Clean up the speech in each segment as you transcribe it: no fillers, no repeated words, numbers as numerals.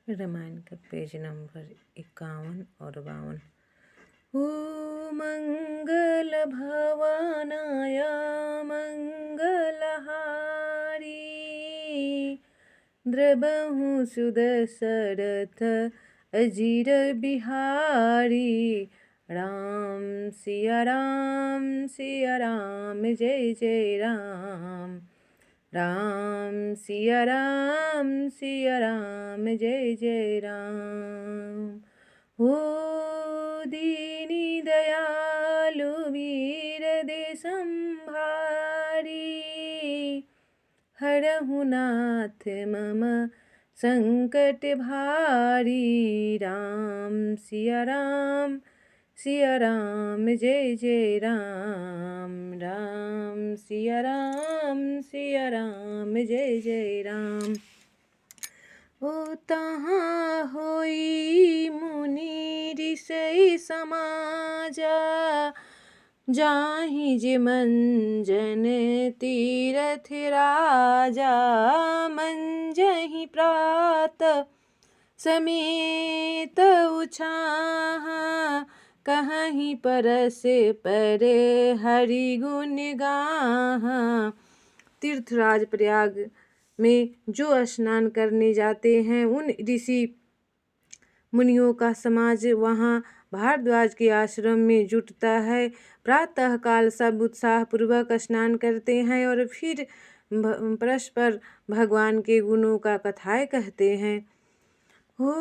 रामायण का page number 51 और 52। ओ मंगल भवनाय मंगलहारी, द्रबहु सुदशरथ अजीर बिहारी। राम सिया राम जय जय राम। राम सिया राम जय जय राम। हो दीनी दयालु वीर दे संभारी, हरहु नाथ मम संकट भारी। राम सिया राम जय जय राम। राम सिया राम जय जय राम। ओ तहाँ होई मुनि ऋषि समाजा, जाहि जे मंजन तीरथ राजा। मंजहि प्रात समेत उछाहा, कहीं परस पर हरि गुण गाहा। तीर्थराज प्रयाग में जो स्नान करने जाते हैं उन ऋषि मुनियों का समाज वहाँ भारद्वाज के आश्रम में जुटता है। प्रातः काल सब उत्साह पूर्वक स्नान करते हैं और फिर परस्पर भगवान के गुणों का कथाएं कहते हैं। हो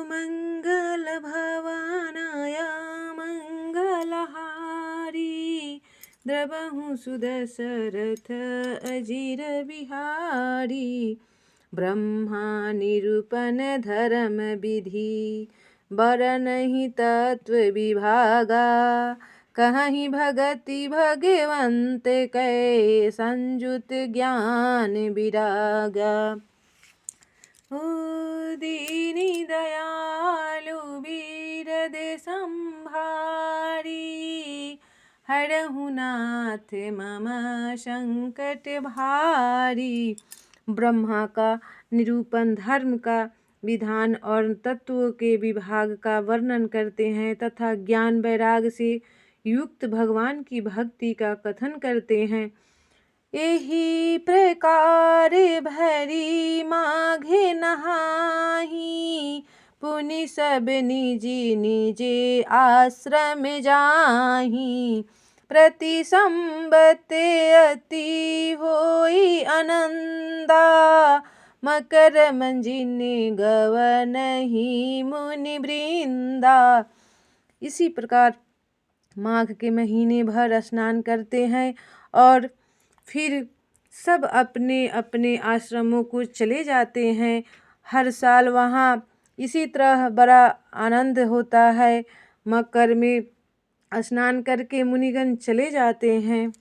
मंगल भवनाय मंगलहारी, द्रबहु सुदशरथ अजीर बिहारी। ब्रह्मा निरूपण धर्म विधि, बरनहि तत्व विभागा। कहीं भगति भगवंत कै, संयुत ज्ञान विरागा। ओ दीनी दयालु वीर दे संभारी, हरहु नाथ मम संकट भारी। ब्रह्मा का निरूपण, धर्म का विधान और तत्वों के विभाग का वर्णन करते हैं तथा ज्ञान वैराग से युक्त भगवान की भक्ति का कथन करते हैं। एही प्रकार भरी माघे नहाही, पुनि सब निजी निजे आश्रम जाही। प्रति संबत अति होई आनंदा, मकर मंजिन गवनहि मुनि वृंदा। इसी प्रकार माघ के महीने भर स्नान करते हैं और फिर सब अपने अपने आश्रमों को चले जाते हैं। हर साल वहाँ इसी तरह बड़ा आनंद होता है। मकर में स्नान करके मुनिगण चले जाते हैं।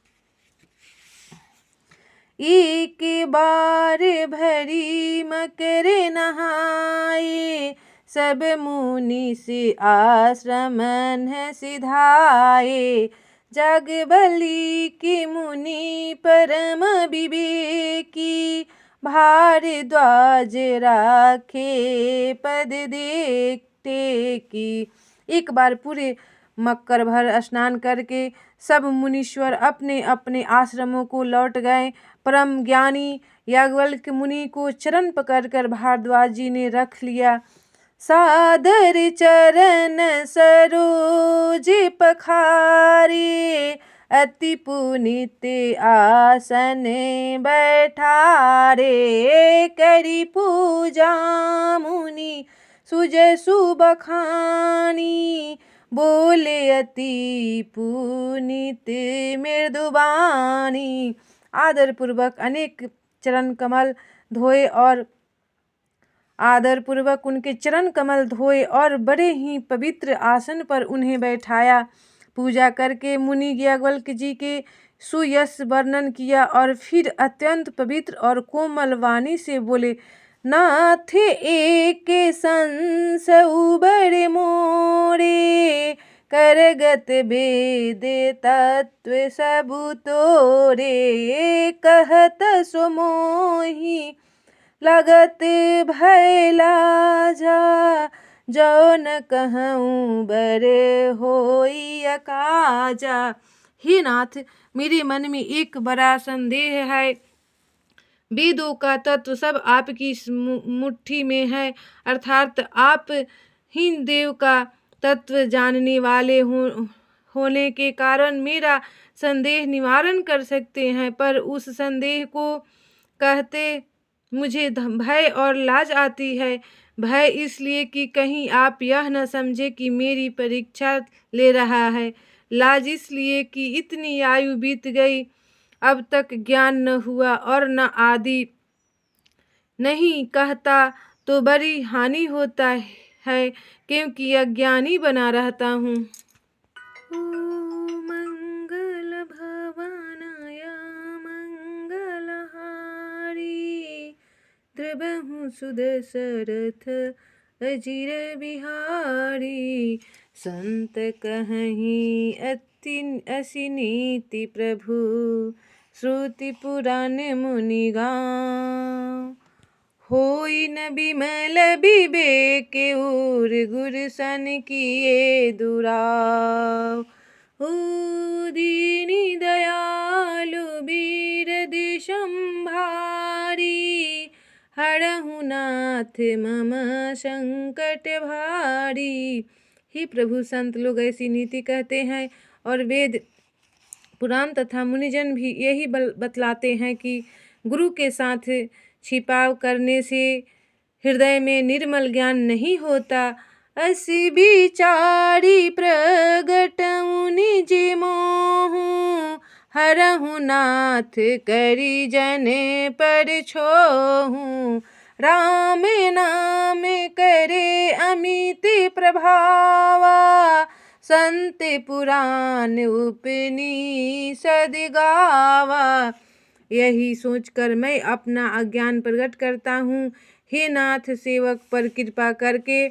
एक बार भरी मकर नहाए, सब मुनि से आश्रमन सिधाए। जग बलि के मुनि परम विवेकी, भारद्वाज राखे पद देखते की। एक बार पूरे मकर भर स्नान करके सब मुनीश्वर अपने अपने आश्रमों को लौट गए। परम ज्ञानी याज्ञवल्क्य मुनि को चरण पकड़कर भारद्वाज जी ने रख लिया। सादर चरण सरोज पखारे, अति पुनीत आसन बैठारे। करी पूजा मुनि सुजसु बखानी, बोले अति पुनीत मृदुबानी। आदर पूर्वक अनेक चरण कमल धोए और उनके चरण कमल धोए और बड़े ही पवित्र आसन पर उन्हें बैठाया। पूजा करके मुनि याज्ञवल्क्य जी के सुयश वर्णन किया और फिर अत्यंत पवित्र और कोमल वाणी से बोले, नाथ एक संस उबड़ मोरे, करगत वेद तत्व सबु तोरे। कहत सो मोहि लगत भैला साझा, जो न कहूँ बरे होई अकाजा। हे नाथ, मेरे मन में एक बड़ा संदेह है। वेदों का तत्व सब आपकी मुट्ठी में है, अर्थात आप ही देव का तत्व जानने वाले होने के कारण मेरा संदेह निवारण कर सकते हैं। पर उस संदेह को कहते मुझे भय और लाज आती है। भय इसलिए कि कहीं आप यह न समझे कि मेरी परीक्षा ले रहा है। लाज इसलिए कि इतनी आयु बीत गई, अब तक ज्ञान न हुआ और न आदि नहीं कहता तो बड़ी हानि होता है, क्योंकि अज्ञानी बना रहता हूँ। मंगल भवानाय मंगलहारी, द्रवहु सुदशरथ अजिर बिहारी। संत कहीं अति नीति प्रभु, श्रुति पुराण मुनि गाँव। होई न बिमल विवेक उर गुर सन किए दुराव। दीनी दयालु बीरदि संभारी, हरहु नाथ मम संकट भारी। हे प्रभु, संत लोग ऐसी नीति कहते हैं और वेद पुराण तथा मुनिजन भी यही बतलाते हैं कि गुरु के साथ छिपाव करने से हृदय में निर्मल ज्ञान नहीं होता। असी विचारी प्रगट निज मोहु, हरहु नाथ करी जने पर छोहु। राम नाम करे अमित प्रभावा, संत पुराण उपनिषद गावा। यही सोचकर मैं अपना अज्ञान प्रकट करता हूँ। हे नाथ, सेवक पर कृपा करके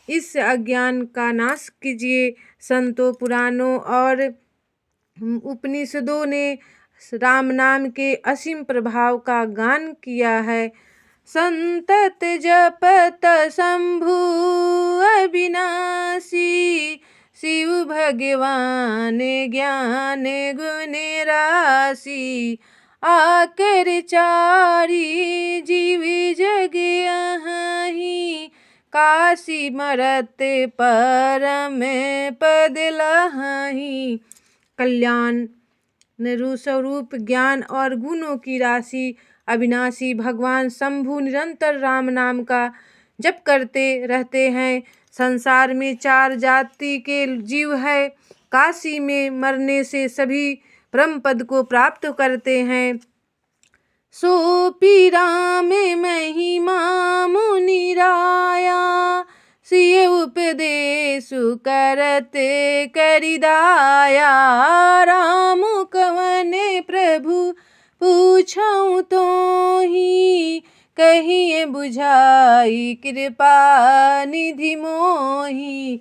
इस अज्ञान का नाश कीजिए। संतों, पुराणों और उपनिषदों ने राम नाम के असीम प्रभाव का गान किया है। संतत जपत शंभु अविनाशी, शिव भगवान ज्ञान गुण राशि। आकर चारी जीव जग अहि, काशी मरत परम पद लहहि। कल्याण स्वरूप ज्ञान और गुणों की राशि अविनाशी भगवान शंभु निरंतर राम नाम का जप करते रहते हैं। संसार में 4 जाति के जीव है। काशी में मरने से सभी परम पद को प्राप्त करते हैं। सोपी राम महिमा मुनि राया, सिय उपदेश करते करिदाया। राम कवन प्रभु पूछऊँ तो ही, कहिए बुझाई कृपा निधि मोही।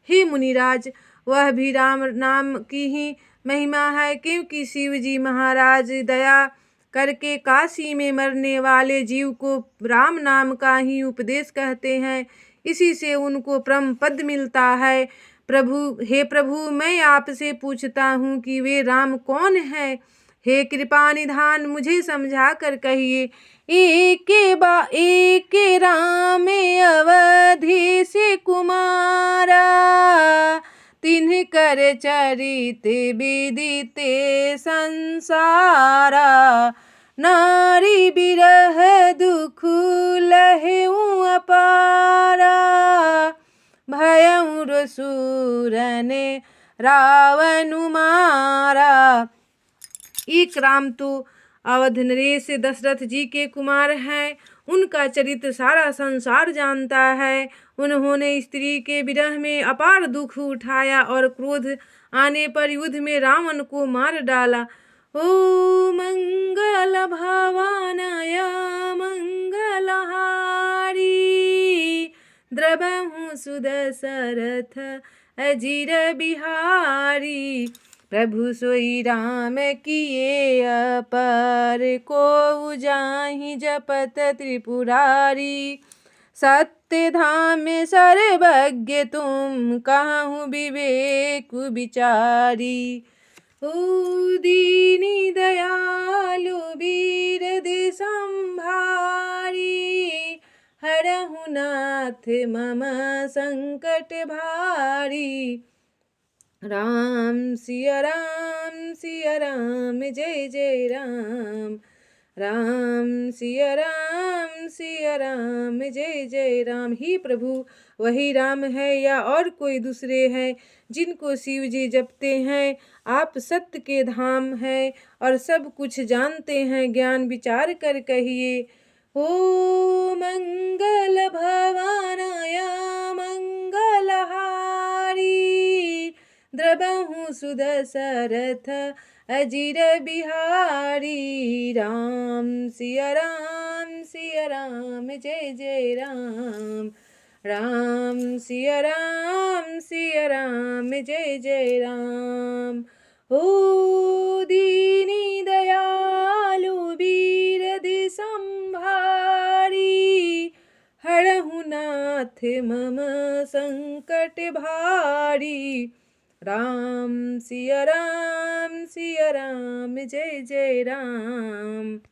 हे मुनिराज, वह भी राम नाम की ही महिमा है, क्योंकि शिव जी महाराज दया करके काशी में मरने वाले जीव को राम नाम का ही उपदेश कहते हैं। इसी से उनको परम पद मिलता है। हे प्रभु, मैं आपसे पूछता हूँ कि वे राम कौन है? हे कृपा निधान, मुझे समझा कर कहिए। एक राम अवधि से कुमारा, तिन्ह कर चरित विदित संसारा। नारी बिरह दुख लहऊ अपारा, भयउ रसूरन रावण मारा। एक राम तो अवध नरेश दशरथ जी के कुमार हैं। उनका चरित्र सारा संसार जानता है। उन्होंने स्त्री के विरह में अपार दुख उठाया और क्रोध आने पर युद्ध में रावण को मार डाला। ओ मंगल भवानाय मंगलहारी, द्रवहु सुदशरथ अजिर बिहारी। प्रभु सोई राम किए अपार, को जाहि जपत त्रिपुरारी। सत्य ते धाम में सर्वज्ञ तुम, कहूँ विवेक विचारी। ओ दीनी दयालु बीरद संभारी, हरहु नाथ मम संकट भारी। राम सिया राम सिया राम, जय जय राम। राम सिया राम, जय जय राम। ही प्रभु वही राम है या और कोई दूसरे हैं जिनको शिव जी जपते हैं? आप सत्य के धाम हैं और सब कुछ जानते हैं, ज्ञान विचार कर कहिए। ओ मंगल भवानाय मंगलहारी, द्रवहु सुदशरथ अजिर बिहारी। राम सिया राम जय जय राम। राम सिया राम जय जय राम। ओ दीनी दयालु बीरद संभारी, हरहु नाथ मम संकट भारी। राम सिया राम जय जय राम।